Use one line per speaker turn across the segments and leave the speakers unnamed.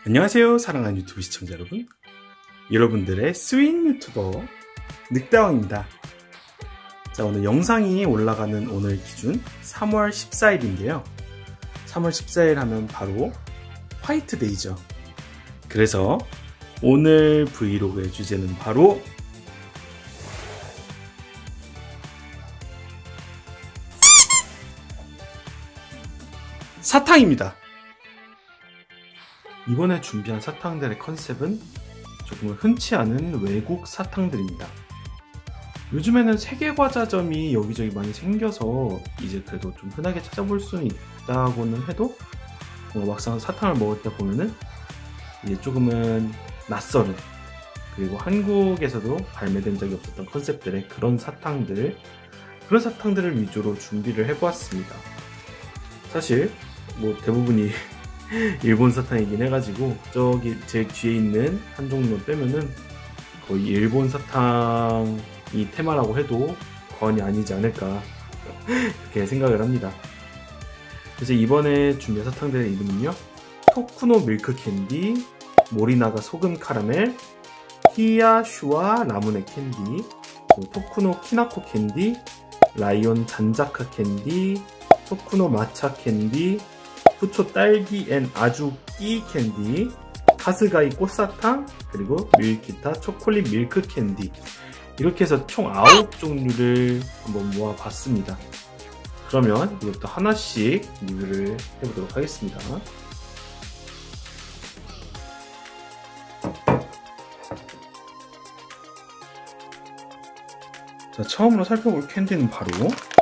안녕하세요, 사랑하는 유튜브 시청자 여러분. 여러분들의 스윗 유튜버 늑대왕입니다. 자, 오늘 영상이 올라가는 오늘 기준 3월 14일인데요 3월 14일 하면 바로 화이트데이죠. 그래서 오늘 브이로그의 주제는 바로 사탕입니다. 이번에 준비한 사탕들의 컨셉은 조금 흔치 않은 외국 사탕들입니다. 요즘에는 세계과자점이 여기저기 많이 생겨서 이제 그래도 좀 흔하게 찾아볼 수는 있다고는 해도 막상 사탕을 먹을 때 보면은 이제 조금은 낯설은, 그리고 한국에서도 발매된 적이 없었던 컨셉들의 그런 사탕들을 위주로 준비를 해보았습니다. 사실 뭐 대부분이 일본 사탕이긴 해가지고 저기 제 뒤에 있는 한 종류만 빼면은 거의 일본 사탕이 테마라고 해도 과언이 아니지 않을까 그렇게 생각을 합니다. 그래서 이번에 준비한 사탕들의 이름은요, 토쿠노 밀크 캔디, 모리나가 소금 카라멜, 히야슈와 라무네 캔디, 토쿠노 키나코 캔디, 라이온 잔자카 캔디, 토쿠노 마차 캔디, 푸초 딸기 앤 아주 끼 캔디, 카스가이 꽃사탕, 그리고 밀키타 초콜릿 밀크 캔디, 이렇게 해서 총 9종류를 한번 모아봤습니다. 그러면 이제부터 하나씩 리뷰를 해보도록 하겠습니다. 자, 처음으로 살펴볼 캔디는 바로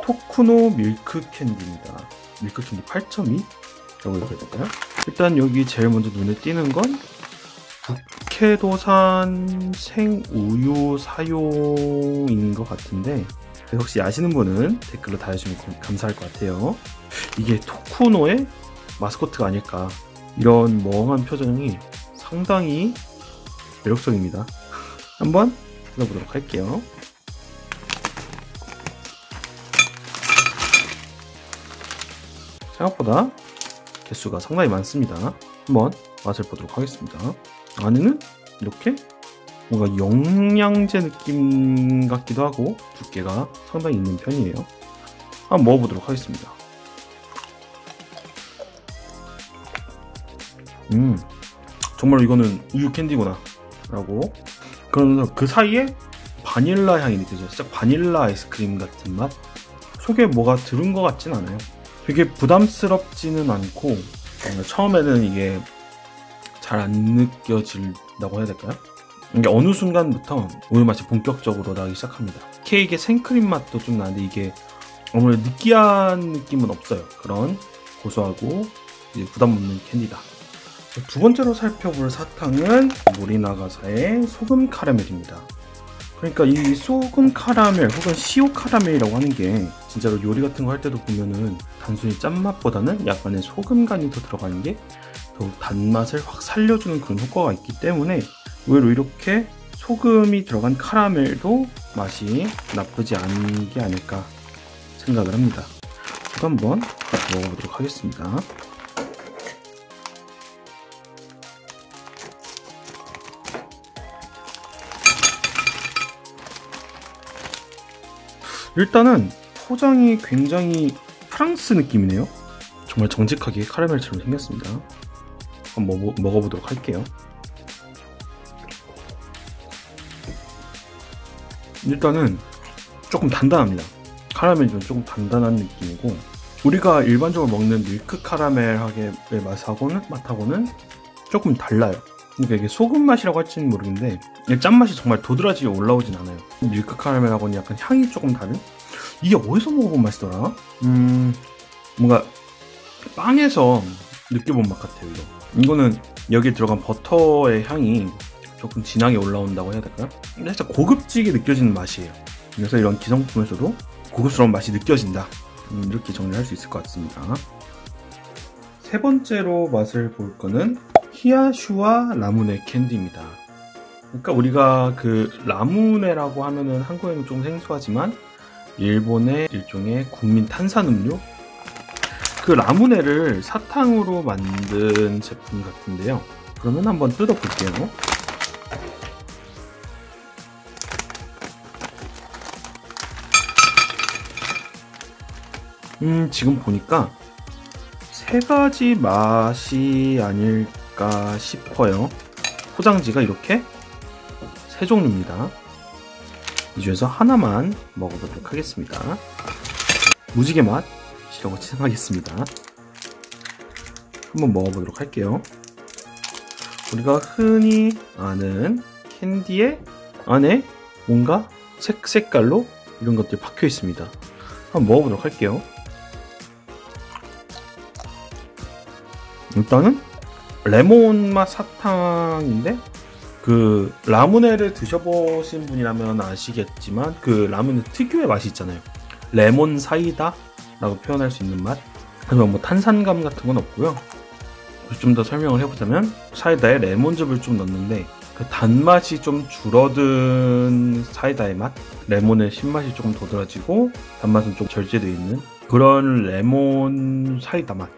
토쿠노 밀크 캔디입니다. 밀크 캔디 8.2? 라고 읽어야 될까요? 일단 여기 제일 먼저 눈에 띄는 건 북해도산 생우유 사용인 것 같은데, 혹시 아시는 분은 댓글로 달아주시면 감사할 것 같아요. 이게 토쿠노의 마스코트가 아닐까, 이런 멍한 표정이 상당히 매력적입니다. 한번 뜯어보도록 할게요. 생각보다 개수가 상당히 많습니다. 한번 맛을 보도록 하겠습니다. 안에는 이렇게 뭔가 영양제 느낌 같기도 하고 두께가 상당히 있는 편이에요. 한번 먹어보도록 하겠습니다. 정말 이거는 우유 캔디구나 라고, 그러면서 그 사이에 바닐라 향이 느껴져요. 살짝 바닐라 아이스크림 같은 맛? 속에 뭐가 들은 것 같진 않아요. 되게 부담스럽지는 않고, 처음에는 이게 잘 안 느껴진다고 해야 될까요? 이게 어느 순간부터 우유 맛이 본격적으로 나기 시작합니다. 케이크의 생크림 맛도 좀 나는데 이게 아무래도 느끼한 느낌은 없어요. 그런 고소하고 이제 부담 없는 캔디다. 두 번째로 살펴볼 사탕은 모리나가사의 소금 카라멜입니다. 그러니까 이 소금 카라멜 혹은 시오 카라멜이라고 하는 게 진짜로 요리 같은 거 할 때도 보면은 단순히 짠맛보다는 약간의 소금간이 더 들어가는 게 더욱 단맛을 확 살려주는 그런 효과가 있기 때문에 의외로 이렇게 소금이 들어간 카라멜도 맛이 나쁘지 않은 게 아닐까 생각을 합니다. 저도 한번 먹어보도록 하겠습니다. 일단은 포장이 굉장히 프랑스 느낌이네요. 정말 정직하게 카라멜처럼 생겼습니다. 한번 먹어보도록 할게요. 일단은 조금 단단합니다. 카라멜이 조금 단단한 느낌이고, 우리가 일반적으로 먹는 밀크 카라멜의 맛하고는 조금 달라요. 그러니까 이게 소금 맛이라고 할지는 모르겠는데 짠맛이 정말 도드라지게 올라오진 않아요. 밀크 카라멜하고는 약간 향이 조금 다른? 이게 어디서 먹어본 맛이더라? 뭔가 빵에서 느껴본 맛 같아요. 이거는 여기에 들어간 버터의 향이 조금 진하게 올라온다고 해야 될까요? 살짝 고급지게 느껴지는 맛이에요. 그래서 이런 기성품에서도 고급스러운 맛이 느껴진다, 이렇게 정리할 수 있을 것 같습니다. 세 번째로 맛을 볼 거는 히야슈와 라무네 캔디입니다. 그러니까 우리가 그 라무네라고 하면은 한국에는 좀 생소하지만 일본의 일종의 국민 탄산음료, 그 라무네를 사탕으로 만든 제품 같은데요. 그러면 한번 뜯어볼게요. 지금 보니까 세 가지 맛이 아닐까 싶어요. 포장지가 이렇게 세 종류입니다. 이 중에서 하나만 먹어보도록 하겠습니다. 무지개 맛이라고 칭하겠습니다. 한번 먹어보도록 할게요. 우리가 흔히 아는 캔디의 안에 뭔가 색깔로 이런 것들이 박혀 있습니다. 한번 먹어보도록 할게요. 일단은 레몬 맛 사탕인데, 그 라무네를 드셔보신 분이라면 아시겠지만 그 라무네 특유의 맛이 있잖아요. 레몬 사이다 라고 표현할 수 있는 맛. 하지만 뭐 탄산감 같은 건 없고요. 좀 더 설명을 해보자면 사이다에 레몬즙을 좀 넣는데 그 단맛이 좀 줄어든 사이다의 맛, 레몬의 신맛이 조금 도드라지고 단맛은 좀 절제되어 있는 그런 레몬 사이다 맛.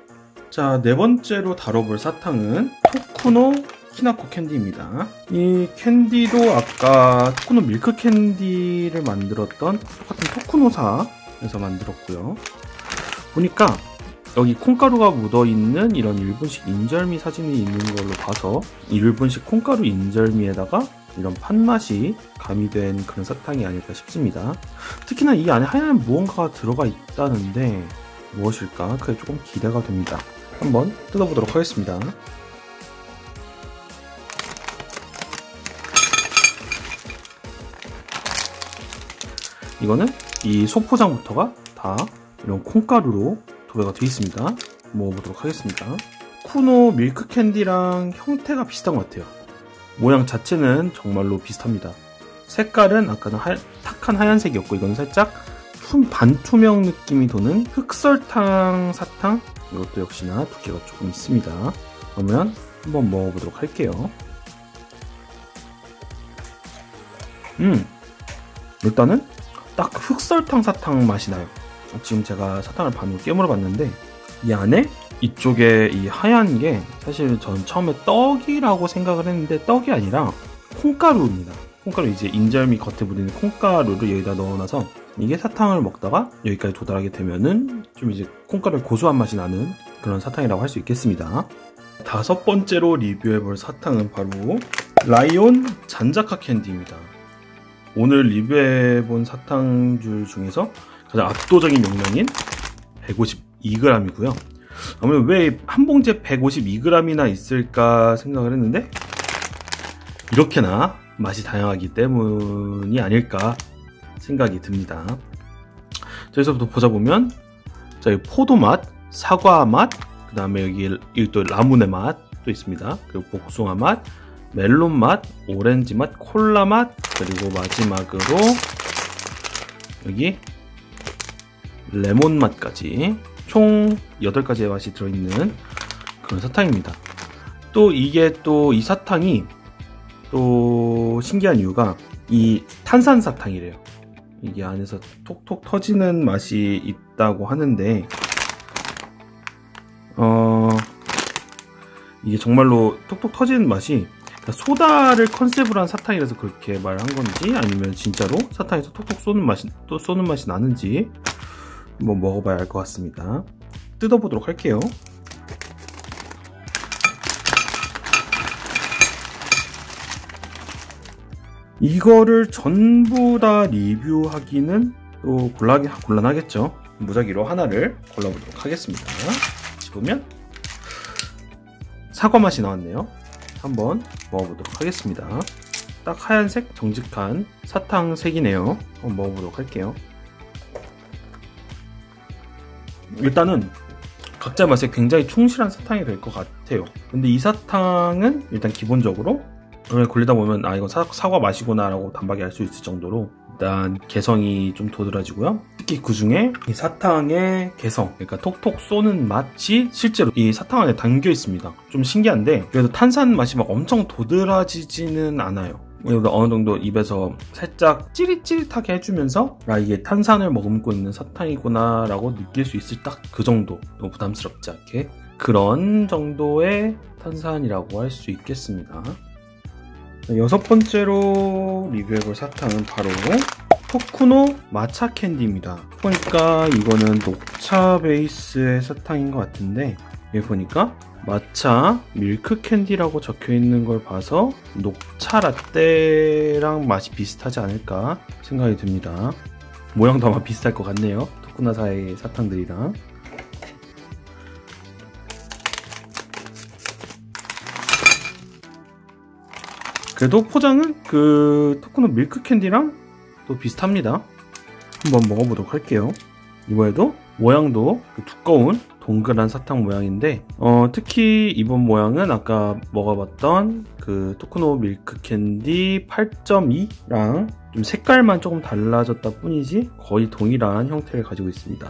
자, 네 번째로 다뤄볼 사탕은 토쿠노 키나코 캔디입니다. 이 캔디도 아까 토쿠노 밀크 캔디를 만들었던 똑같은 토쿠노사에서 만들었고요. 보니까 여기 콩가루가 묻어있는 이런 일본식 인절미 사진이 있는 걸로 봐서 일본식 콩가루 인절미에다가 이런 팥맛이 가미된 그런 사탕이 아닐까 싶습니다. 특히나 이 안에 하얀 무언가가 들어가 있다는데 무엇일까? 그게 조금 기대가 됩니다. 한번 뜯어보도록 하겠습니다. 이거는 이 소포장부터가 다 이런 콩가루로 도배가 되어 있습니다. 먹어보도록 하겠습니다. 쿠노 밀크 캔디랑 형태가 비슷한 것 같아요. 모양 자체는 정말로 비슷합니다. 색깔은 아까는 탁한 하얀색이었고 이건 살짝 반투명 느낌이 도는 흑설탕 사탕. 이것도 역시나 두께가 조금 있습니다. 그러면 한번 먹어보도록 할게요. 일단은 딱 흑설탕 사탕 맛이 나요. 지금 제가 사탕을 반으로 깨물어 봤는데 이 안에 이쪽에 이 하얀 게 사실 전 처음에 떡이라고 생각을 했는데 떡이 아니라 콩가루입니다. 콩가루, 이제 인절미 겉에 묻은 콩가루를 여기다 넣어놔서 이게 사탕을 먹다가 여기까지 도달하게 되면은 좀 이제 콩가루의 고소한 맛이 나는 그런 사탕이라고 할 수 있겠습니다. 다섯 번째로 리뷰해볼 사탕은 바로 라이온 잔자카 캔디입니다. 오늘 리뷰해본 사탕들 중에서 가장 압도적인 용량인 152g이고요. 아무래도 왜 한 봉지에 152g이나 있을까 생각을 했는데 이렇게나 맛이 다양하기 때문이 아닐까 생각이 듭니다. 여기서부터 보자 보면 자, 포도 맛, 사과 맛, 그 다음에 여기 또 라무네 맛도 있습니다. 그리고 복숭아 맛, 멜론 맛, 오렌지 맛, 콜라 맛, 그리고 마지막으로 여기 레몬 맛까지 총 8가지의 맛이 들어있는 그런 사탕입니다. 또 이게 또 이 사탕이 또 신기한 이유가 이 탄산 사탕이래요. 이게 안에서 톡톡 터지는 맛이 있다고 하는데 이게 정말로 톡톡 터지는 맛이 소다를 컨셉으로 한 사탕이라서 그렇게 말한 건지 아니면 진짜로 사탕에서 톡톡 쏘는 맛이 나는지 한번 먹어봐야 할 것 같습니다. 뜯어보도록 할게요. 이거를 전부 다 리뷰하기는 또 곤란하겠죠. 무작위로 하나를 골라보도록 하겠습니다. 보면 사과 맛이 나왔네요. 한번 먹어보도록 하겠습니다. 딱 하얀색 정직한 사탕 색이네요. 한번 먹어보도록 할게요. 일단은 각자의 맛에 굉장히 충실한 사탕이 될 것 같아요. 근데 이 사탕은 일단 기본적으로 걸리다 보면 아 이건 사과 맛이구나 라고 단박에 알 수 있을 정도로 일단 개성이 좀 도드라지고요. 특히 그 중에 이 사탕의 개성, 그러니까 톡톡 쏘는 맛이 실제로 이 사탕 안에 담겨 있습니다. 좀 신기한데 그래도 탄산 맛이 막 엄청 도드라지지는 않아요. 어느 정도 입에서 살짝 찌릿찌릿하게 해주면서 아 이게 탄산을 머금고 있는 사탕이구나 라고 느낄 수 있을 딱 그 정도, 너무 부담스럽지 않게 그런 정도의 탄산이라고 할 수 있겠습니다. 여섯 번째로 리뷰해볼 사탕은 바로 토쿠노 마차 캔디입니다. 보니까 이거는 녹차 베이스의 사탕인 것 같은데, 여기 보니까 마차 밀크 캔디라고 적혀 있는 걸 봐서 녹차 라떼랑 맛이 비슷하지 않을까 생각이 듭니다. 모양도 아마 비슷할 것 같네요. 토쿠나사의 사탕들이랑. 그래도 포장은 그 토쿠노 밀크 캔디랑 또 비슷합니다. 한번 먹어보도록 할게요. 이번에도 모양도 두꺼운 동그란 사탕 모양인데 특히 이번 모양은 아까 먹어봤던 그 토쿠노 밀크 캔디 8.2랑 좀 색깔만 조금 달라졌다 뿐이지 거의 동일한 형태를 가지고 있습니다.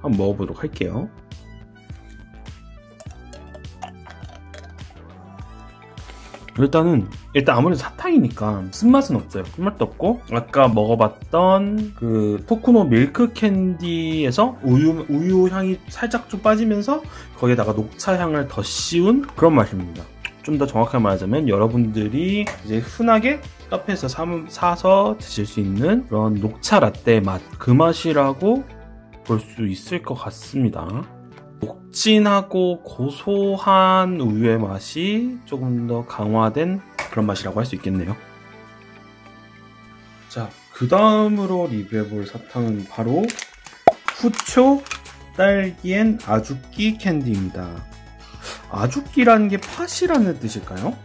한번 먹어보도록 할게요. 일단 아무래도 사탕이니까 쓴맛은 없어요. 쓴맛도 없고, 아까 먹어봤던 그 토쿠노 밀크 캔디에서 우유 향이 살짝 좀 빠지면서 거기에다가 녹차 향을 더 씌운 그런 맛입니다. 좀 더 정확하게 말하자면 여러분들이 이제 흔하게 카페에서 사서 드실 수 있는 그런 녹차 라떼 맛, 그 맛이라고 볼 수 있을 것 같습니다. 녹진하고 고소한 우유의 맛이 조금 더 강화된 그런 맛이라고 할 수 있겠네요. 자, 그 다음으로 리뷰해볼 사탕은 바로 후초 딸기엔 아주끼 캔디입니다. 아주끼라는 게 팥이라는 뜻일까요?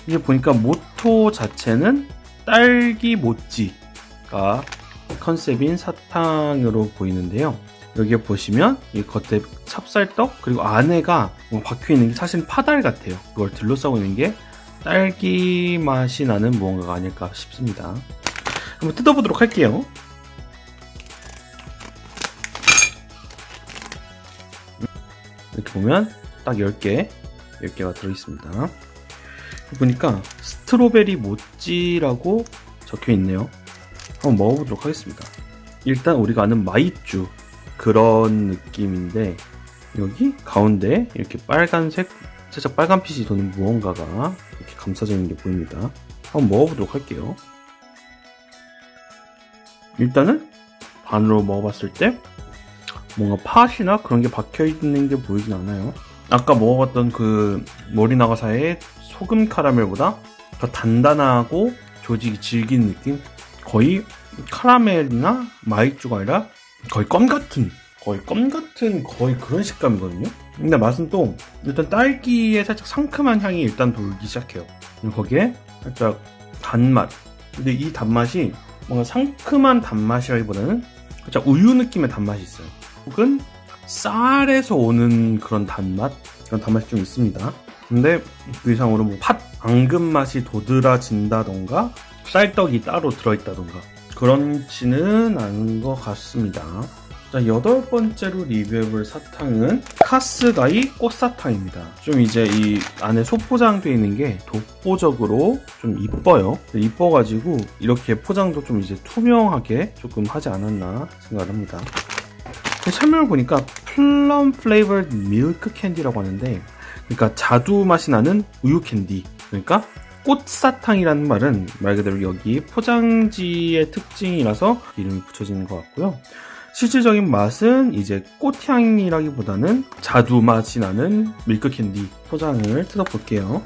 이게 보니까 모토 자체는 딸기 모찌가 컨셉인 사탕으로 보이는데요. 여기에 보시면 이 겉에 찹쌀떡, 그리고 안에가 박혀있는 게 사실 파달 같아요. 그걸 둘러싸고 있는 게 딸기 맛이 나는 무언가가 아닐까 싶습니다. 한번 뜯어보도록 할게요. 이렇게 보면 딱 10개가 들어있습니다. 보니까 스트로베리 모찌라고 적혀있네요. 한번 먹어보도록 하겠습니다. 일단 우리가 아는 마이쮸 그런 느낌인데, 여기 가운데 이렇게 빨간색, 살짝 빨간빛이 도는 무언가가 이렇게 감싸져 있는 게 보입니다. 한번 먹어보도록 할게요. 일단은 반으로 먹어봤을 때 뭔가 팥이나 그런 게 박혀있는 게 보이진 않아요. 아까 먹어봤던 그 모리나가사의 소금 카라멜보다 더 단단하고 조직이 질긴 느낌? 거의 카라멜이나 마이쮸가 아니라 거의 껌 같은 그런 식감이거든요. 근데 맛은 또 일단 딸기의 살짝 상큼한 향이 일단 돌기 시작해요. 거기에 살짝 단맛. 근데 이 단맛이 뭔가 상큼한 단맛이라기보다는 살짝 우유 느낌의 단맛이 있어요. 혹은 쌀에서 오는 그런 단맛이 좀 있습니다. 근데 그 이상으로 뭐 팥, 앙금 맛이 도드라진다던가 쌀떡이 따로 들어있다던가 그렇지는 않은 것 같습니다. 자, 8번째로 리뷰해볼 사탕은 카스가이 꽃사탕입니다. 좀 이제 이 안에 소포장되어 있는 게 독보적으로 좀 이뻐요. 이뻐가지고 이렇게 포장도 좀 이제 투명하게 조금 하지 않았나 생각을 합니다. 설명을 보니까 플럼 플레이버드 밀크 캔디라고 하는데, 그러니까 자두 맛이 나는 우유 캔디, 그러니까 꽃사탕이라는 말은 말 그대로 여기 포장지의 특징이라서 이름이 붙여지는 것 같고요. 실질적인 맛은 이제 꽃향이라기보다는 자두 맛이 나는 밀크 캔디. 포장을 뜯어볼게요.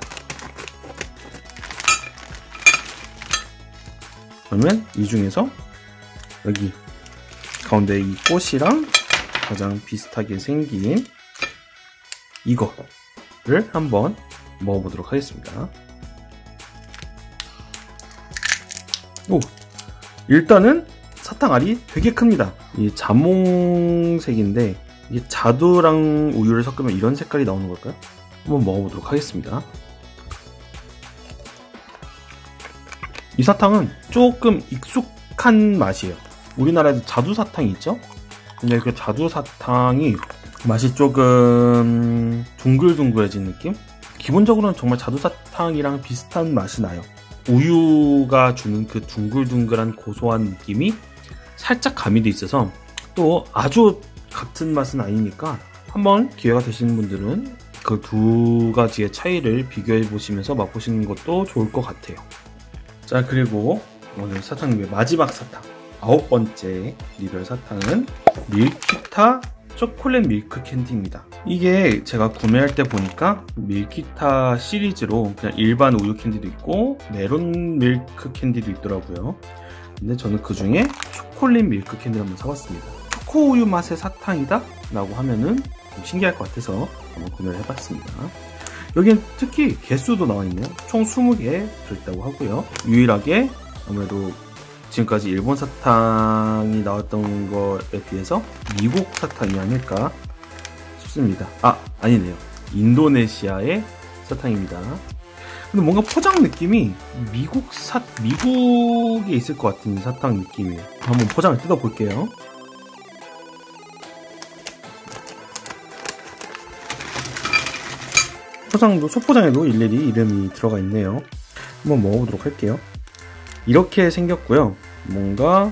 그러면 이 중에서 여기 가운데 이 꽃이랑 가장 비슷하게 생긴 이거를 한번 먹어보도록 하겠습니다. 오, 일단은 사탕 알이 되게 큽니다. 이 자몽색인데 이게 자두랑 우유를 섞으면 이런 색깔이 나오는 걸까요? 한번 먹어보도록 하겠습니다. 이 사탕은 조금 익숙한 맛이에요. 우리나라에도 자두 사탕이 있죠? 근데 그 자두 사탕이 맛이 조금 둥글둥글해진 느낌? 기본적으로는 정말 자두 사탕이랑 비슷한 맛이 나요. 우유가 주는 그 둥글둥글한 고소한 느낌이 살짝 가미돼 있어서 또 아주 같은 맛은 아니니까 한번 기회가 되시는 분들은 그 두 가지의 차이를 비교해 보시면서 맛보시는 것도 좋을 것 같아요. 자, 그리고 오늘 사탕 리뷰 마지막 사탕 9번째 리뷰 사탕은 밀키타 초콜릿 밀크 캔디입니다. 이게 제가 구매할 때 보니까 밀키타 시리즈로 그냥 일반 우유 캔디도 있고 메론 밀크 캔디도 있더라고요. 근데 저는 그 중에 초콜릿 밀크 캔디를 한번 사봤습니다. 초코 우유 맛의 사탕이다 라고 하면은 좀 신기할 것 같아서 한번 구매를 해봤습니다. 여기엔 특히 개수도 나와있네요. 총 20개 들어있다고 하고요. 유일하게 아무래도 지금까지 일본 사탕이 나왔던 거에 비해서 미국 사탕이 아닐까 싶습니다. 아니네요. 인도네시아의 사탕입니다. 근데 뭔가 포장 느낌이 미국에 있을 것 같은 사탕 느낌이에요. 한번 포장을 뜯어 볼게요. 소포장에도 일일이 이름이 들어가 있네요. 한번 먹어보도록 할게요. 이렇게 생겼고요. 뭔가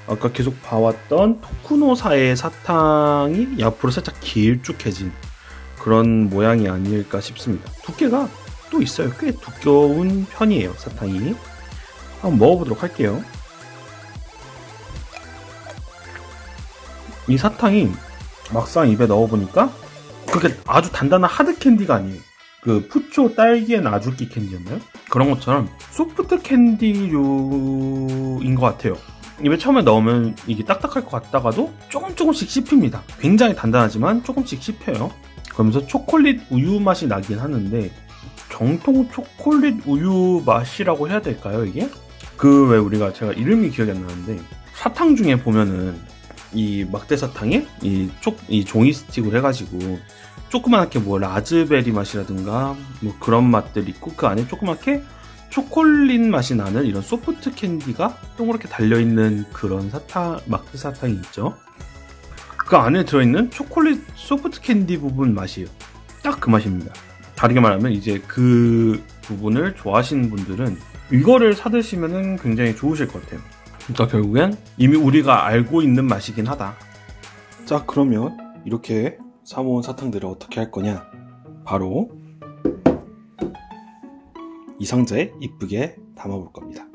아까 계속 봐왔던 토쿠노사의 사탕이 옆으로 살짝 길쭉해진 그런 모양이 아닐까 싶습니다. 두께가 또 있어요. 꽤 두꺼운 편이에요, 사탕이. 한번 먹어보도록 할게요. 이 사탕이 막상 입에 넣어보니까 그렇게 아주 단단한 하드 캔디가 아니에요. 그 푸초 딸기엔 아주끼 캔디였나요? 그런 것처럼 소프트 캔디류인 것 같아요. 입에 처음에 넣으면 이게 딱딱할 것 같다가도 조금씩 씹힙니다. 굉장히 단단하지만 조금씩 씹혀요. 그러면서 초콜릿 우유 맛이 나긴 하는데 정통 초콜릿 우유 맛이라고 해야 될까요, 이게? 왜 제가 이름이 기억이 안 나는데 사탕 중에 보면은 이 막대 사탕에 이 종이 스틱으로 해가지고 조그맣게 뭐 라즈베리 맛이라든가 뭐 그런 맛들이 있고 그 안에 조그맣게 초콜릿 맛이 나는 이런 소프트 캔디가 동그랗게 달려있는 그런 막대 사탕이 있죠. 그 안에 들어있는 초콜릿 소프트 캔디 부분 맛이에요. 딱 그 맛입니다. 다르게 말하면 이제 그 부분을 좋아하시는 분들은 이거를 사드시면 굉장히 좋으실 것 같아요. 그러니까 결국엔 이미 우리가 알고 있는 맛이긴 하다. 자, 그러면 이렇게 사모은 사탕들을 어떻게 할 거냐? 바로 이 상자에 이쁘게 담아볼 겁니다.